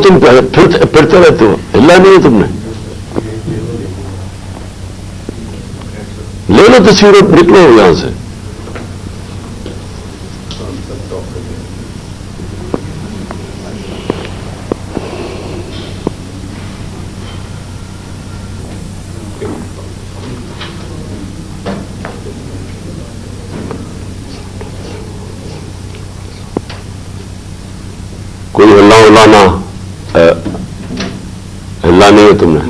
تم پھرتے رہتے ہو، ہلا نہیں ہے تم نے. لے لو تصویر، نکلو یہاں سے. کوئی ہلانا ہلا نہیں ہے تم نے.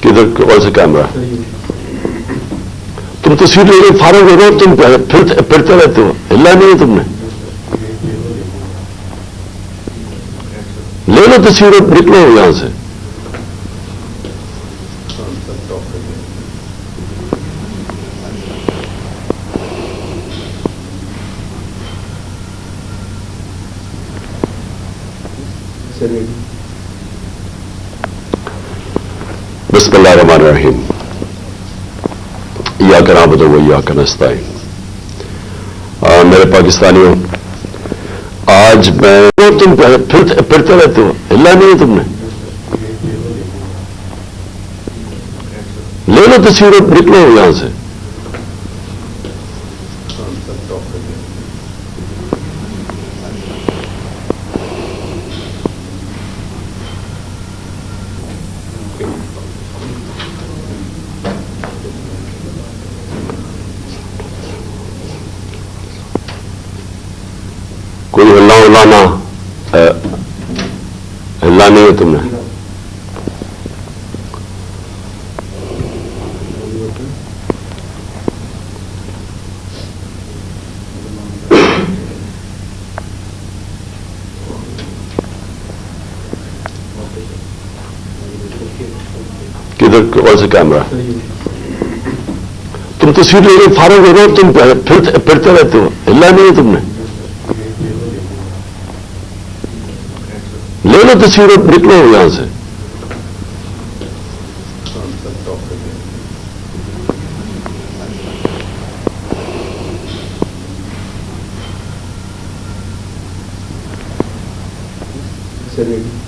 کدھر کون سا کیمرہ؟ تم تصویر لے کے فارغ ہو رہے ہو، تم پھرتے رہتے ہو، ہلا نہیں ہے تم نے. لے لو تصویر، نکلو یہاں سے. بسم اللہ الرحمن الرحیم. ایاک نعبد و ایاک نستعین. میرے پاکستانیوں، آج میں تم پھرتے رہتے ہو، ہلا نہیں ہے تم نے. لے لو تصویر، نکلو یہاں سے. کوئی ہلانا ہلا نہیں ہے تم نے. کدھر کون سا کیمرہ؟ تم تصویر لے کے فارغ ہو رہے ہو، تم پھرتے رہتے ہو، ہلا نہیں ہے تم نے. لے لو تصویر، نکلو یہاں سے. چلیے